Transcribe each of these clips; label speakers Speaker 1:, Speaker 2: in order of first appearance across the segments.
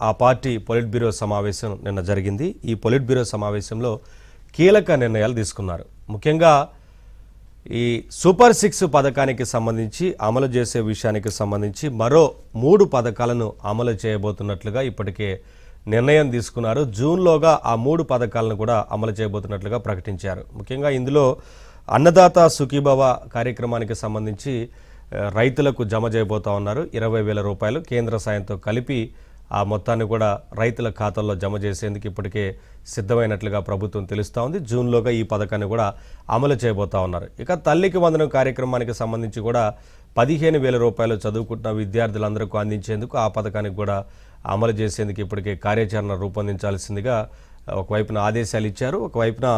Speaker 1: ఆ party polit bureau సమావేశం నిన్న జరిగింది. ఈ పొలిట్ బ్యూరో సమావేశంలో కీలక నిర్ణయాలు తీసుకున్నారు. ముఖ్యంగా ఈ సూపర్ 6 పథకానికి సంబంధించి అమలు చేసే విషయానికి సంబంధించి మరో 3 పథకాలను అమలు చేయబోతున్నట్లుగా ఇప్పటికే నిర్ణయం తీసుకున్నారు. జూన్లోగా ఆ 3 పథకాలను కూడా అమలు చేయబోతున్నట్లుగా ప్రకటించారు. ముఖ్యంగా ఇందులో అన్నదాత సుఖీభవ కార్యక్రమానికి సంబంధించి రైతులకు జమ చేయబోతా ఉన్నారు. 20,000 రూపాయలు కేంద్ర సాయంతో కలిపి ఆ మొత్తాన్ని కూడా రైతుల ఖాతాల్లో జమ చేసేందుకు ఇప్పటికే సిద్ధమైనట్లుగా ప్రభుత్వం తెలుస్తూ ఉంది. జూన్లోగా ఈ పథకాన్ని కూడా అమలు చేయబోతా ఉన్నారు. ఇక తల్లికి వందనం కార్యక్రమానికి సంబంధించి కూడా 15,000 రూపాయలు చదువుకుంటున్న విద్యార్థులందరికీ అందించేందుకు ఆ పథకానికి కూడా అమలు చేసేందుకు ఇప్పటికే కార్యాచరణ రూపొందించాల్సిందిగా ఒకవైపున ఆదేశాలు ఇచ్చారు. ఒకవైపున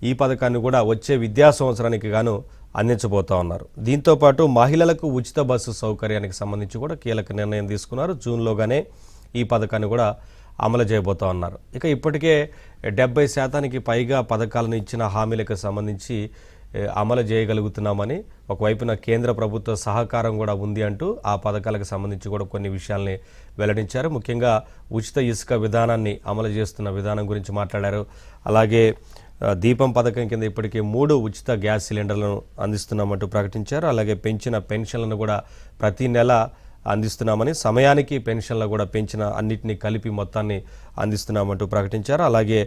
Speaker 1: ఈ పథకాన్ని కూడా వచ్చే విద్యా సంవత్సరానికి గాను అందించబోతా ఉన్నారు. దీంతోపాటు మహిళలకు ఉచిత బస్సు సౌకర్యానికి సంబంధించి కూడా కీలక నిర్ణయం తీసుకున్నారు. జూన్లోగానే ఈ పథకాన్ని కూడా అమలు చేయబోతా ఉన్నారు. ఇక ఇప్పటికే 70% పైగా పథకాలను ఇచ్చిన హామీలకు సంబంధించి అమలు చేయగలుగుతున్నామని ఒకవైపున కేంద్ర ప్రభుత్వ సహకారం కూడా ఉంది అంటూ ఆ పథకాలకు సంబంధించి కూడా కొన్ని విషయాల్ని వెల్లడించారు. ముఖ్యంగా ఉచిత ఇసుక విధానాన్ని అమలు చేస్తున్న విధానం గురించి మాట్లాడారు. అలాగే దీపం పథకం కింద ఇప్పటికే 3 ఉచిత గ్యాస్ సిలిండర్లను అందిస్తున్నామంటూ ప్రకటించారు. అలాగే పెంచిన పెన్షన్లను కూడా ప్రతి నెల అందిస్తున్నామని, సమయానికి పెన్షన్లు కూడా పెంచిన అన్నిటినీ కలిపి మొత్తాన్ని అందిస్తున్నామంటూ ప్రకటించారు. అలాగే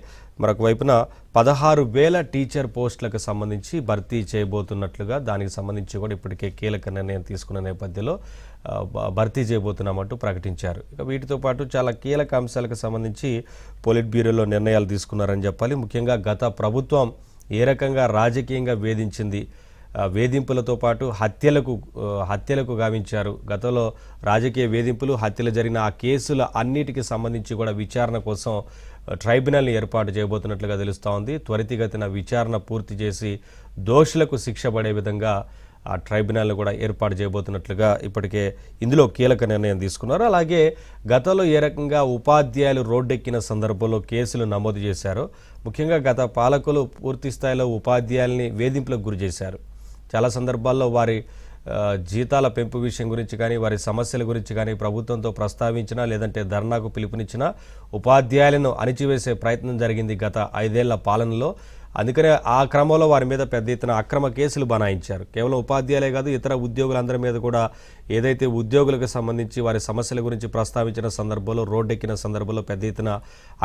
Speaker 1: మరొక వైపున 16,000 టీచర్ పోస్టులకు సంబంధించి భర్తీ చేయబోతున్నట్లుగా దానికి సంబంధించి కూడా ఇప్పటికే కీలక నిర్ణయం తీసుకున్న నేపథ్యంలో భర్తీ చేయబోతున్నామంటూ ప్రకటించారు. ఇక వీటితో పాటు చాలా కీలక అంశాలకు సంబంధించి పొలిట్ బ్యూరోలో నిర్ణయాలు తీసుకున్నారని చెప్పాలి. ముఖ్యంగా గత ప్రభుత్వం ఏ రకంగా రాజకీయంగా వేధించింది, వేధింపులతో పాటు హత్యలకు గావించారు. గతంలో రాజకీయ వేధింపులు, హత్యలు జరిగిన ఆ కేసుల అన్నిటికీ సంబంధించి కూడా విచారణ కోసం ట్రైబ్యునల్ని ఏర్పాటు చేయబోతున్నట్లుగా తెలుస్తూ ఉంది. త్వరితగతిన విచారణ పూర్తి చేసి దోషులకు శిక్ష పడే విధంగా ఆ ట్రైబ్యునల్ని కూడా ఏర్పాటు చేయబోతున్నట్లుగా ఇప్పటికే ఇందులో కీలక నిర్ణయం తీసుకున్నారు. అలాగే గతంలో ఏ రకంగా ఉపాధ్యాయులు రోడ్డెక్కిన సందర్భంలో కేసులు నమోదు చేశారో, ముఖ్యంగా గత పాలకులు పూర్తి స్థాయిలో ఉపాధ్యాయుల్ని వేధింపులకు గురి చేశారు. చాలా సందర్భాల్లో వారి జీతాల పెంపు విషయం గురించి కానీ, వారి సమస్యల గురించి కానీ ప్రభుత్వంతో ప్రస్తావించినా, లేదంటే ధర్నాకు పిలుపునిచ్చినా ఉపాధ్యాయులను అణిచివేసే ప్రయత్నం జరిగింది గత 5 ఏళ్ల పాలనలో. అందుకనే ఆ క్రమంలో వారి మీద పెద్ద ఎత్తున అక్రమ కేసులు బనాయించారు. కేవలం ఉపాధ్యాయులే కాదు, ఇతర ఉద్యోగులందరి మీద కూడా ఏదైతే ఉద్యోగులకు సంబంధించి వారి సమస్యల గురించి ప్రస్తావించిన సందర్భంలో, రోడ్డెక్కిన సందర్భంలో పెద్ద ఎత్తున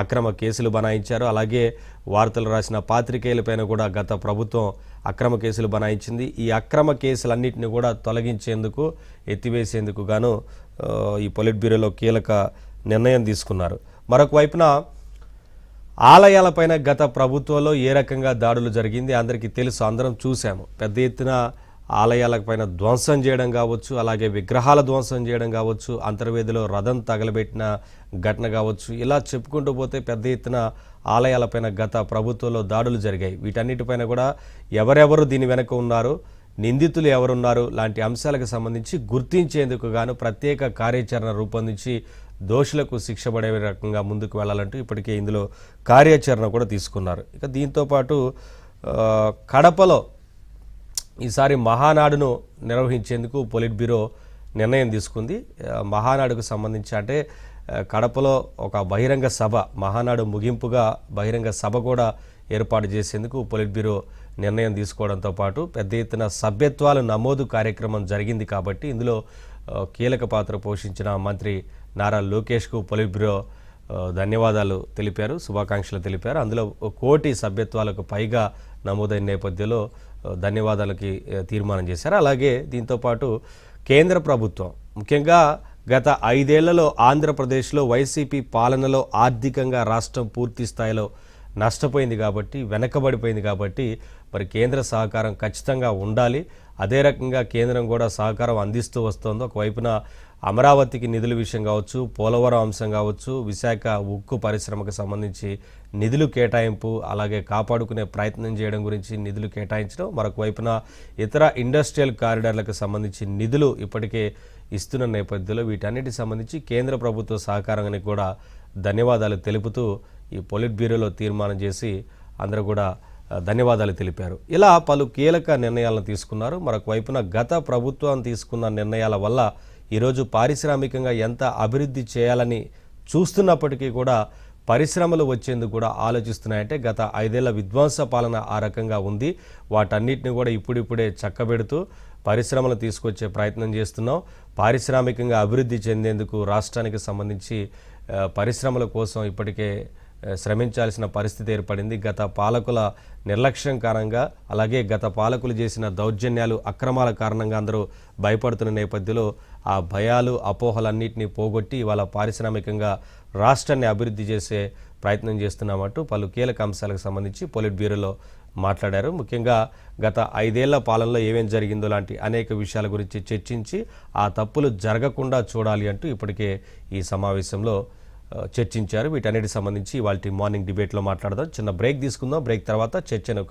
Speaker 1: అక్రమ కేసులు బనాయించారు. అలాగే వార్తలు రాసిన పాత్రికేయులపైన కూడా గత ప్రభుత్వం అక్రమ కేసులు బనాయించింది. ఈ అక్రమ కేసులన్నింటినీ కూడా తొలగించేందుకు, ఎత్తివేసేందుకు గాను ఈ పొలిట్ బ్యూరోలో కీలక నిర్ణయం తీసుకున్నారు. మరొక వైపున ఆలయాలపైన గత ప్రభుత్వంలో ఏ రకంగా దాడులు జరిగింది అందరికీ తెలుసు, అందరం చూసాము. పెద్ద ఎత్తున ఆలయాలపైన ధ్వంసం చేయడం కావచ్చు, అలాగే విగ్రహాల ధ్వంసం చేయడం కావచ్చు, అంతర్వేదిలో రథం తగలబెట్టిన ఘటన కావచ్చు, ఇలా చెప్పుకుంటూ పోతే పెద్ద ఎత్తున ఆలయాలపైన గత ప్రభుత్వంలో దాడులు జరిగాయి. వీటన్నిటిపైన కూడా ఎవరెవరు దీని వెనక ఉన్నారు, నిందితులు ఎవరున్నారు లాంటి అంశాలకు సంబంధించి గుర్తించేందుకు గాను ప్రత్యేక కార్యాచరణ రూపొందించి దోషులకు శిక్ష పడే రకంగా ముందుకు వెళ్ళాలంటూ ఇప్పటికే ఇందులో కార్యాచరణ కూడా తీసుకున్నారు. ఇక దీంతోపాటు కడపలో ఈసారి మహానాడును నిర్వహించేందుకు పొలిట్ బ్యూరో నిర్ణయం తీసుకుంది. మహానాడుకు సంబంధించి అంటే కడపలో ఒక బహిరంగ సభ, మహానాడు ముగింపుగా బహిరంగ సభ కూడా ఏర్పాటు చేసేందుకు పొలిట్ బ్యూరో నిర్ణయం తీసుకోవడంతో పాటు పెద్ద ఎత్తున సభ్యత్వాలు నమోదు కార్యక్రమం జరిగింది కాబట్టి ఇందులో కీలక పాత్ర పోషించిన మంత్రి నారా లోకేష్కు పొలిట్ బ్యూరో ధన్యవాదాలు తెలిపారు, శుభాకాంక్షలు తెలిపారు. అందులో 1 కోటి సభ్యత్వాలకు పైగా నమోదైన నేపథ్యంలో ధన్యవాదాలకి తీర్మానం చేశారు. అలాగే దీంతోపాటు కేంద్ర ప్రభుత్వం ముఖ్యంగా గత 5 ఏళ్లలో ఆంధ్రప్రదేశ్లో వైసీపీ పాలనలో ఆర్థికంగా రాష్ట్రం పూర్తి స్థాయిలో నష్టపోయింది కాబట్టి, వెనకబడిపోయింది కాబట్టి మరి కేంద్ర సహకారం ఖచ్చితంగా ఉండాలి. అదే రకంగా కేంద్రం కూడా సహకారం అందిస్తూ వస్తోంది. ఒకవైపున అమరావతికి నిధుల విషయం కావచ్చు, పోలవరం అంశం కావచ్చు, విశాఖ ఉక్కు పరిశ్రమకు సంబంధించి నిధులు కేటాయింపు, అలాగే కాపాడుకునే ప్రయత్నం చేయడం గురించి నిధులు కేటాయించడం, మరొక వైపున ఇతర ఇండస్ట్రియల్ కారిడార్లకు సంబంధించి నిధులు ఇప్పటికే ఇస్తున్న నేపథ్యంలో వీటన్నిటికి సంబంధించి కేంద్ర ప్రభుత్వ సహకారానికి కూడా ధన్యవాదాలు తెలుపుతూ ఈ పొలిట్ బ్యూరోలో తీర్మానం చేసి అందరూ కూడా ధన్యవాదాలు తెలిపారు. ఇలా పలు కీలక నిర్ణయాలను తీసుకున్నారు. మరొక వైపున గత ప్రభుత్వం తీసుకున్న నిర్ణయాల వల్ల ఈరోజు పారిశ్రామికంగా ఎంత అభివృద్ధి చేయాలని చూస్తున్నప్పటికీ కూడా పరిశ్రమలు వచ్చేందుకు కూడా ఆలోచిస్తున్నాయంటే గత 5 ఏళ్ల విధ్వంస పాలన ఆ రకంగా ఉంది. వాటన్నిటిని కూడా ఇప్పుడిప్పుడే చక్కబెడుతూ పరిశ్రమలు తీసుకొచ్చే ప్రయత్నం చేస్తున్నాం. పారిశ్రామికంగా అభివృద్ధి చెందేందుకు రాష్ట్రానికి సంబంధించి పరిశ్రమల కోసం ఇప్పటికే శ్రమించాల్సిన పరిస్థితి ఏర్పడింది. గత పాలకుల నిర్లక్ష్యం కారణంగా, అలాగే గత పాలకులు చేసిన దౌర్జన్యాలు, అక్రమాల కారణంగా అందరూ భయపడుతున్న నేపథ్యంలో ఆ భయాలు, అపోహలన్నింటినీ పోగొట్టి ఇవాళ పారిశ్రామికంగా రాష్ట్రాన్ని అభివృద్ధి చేసే ప్రయత్నం చేస్తున్నామంటూ పలు కీలక అంశాలకు సంబంధించి పొలిట్ బ్యూరోలో మాట్లాడారు. ముఖ్యంగా గత 5 ఏళ్ల పాలనలో ఏమేం జరిగిందో లాంటి అనేక విషయాల గురించి చర్చించి ఆ తప్పులు జరగకుండా చూడాలి అంటూ ఇప్పటికే ఈ సమావేశంలో చర్చించారు. వీటన్నిటికి సంబంధించి ఇవాల్టి మార్నింగ్ డిబేట్లో మాట్లాడదాం. చిన్న బ్రేక్ తీసుకుందాం. బ్రేక్ తర్వాత చర్చను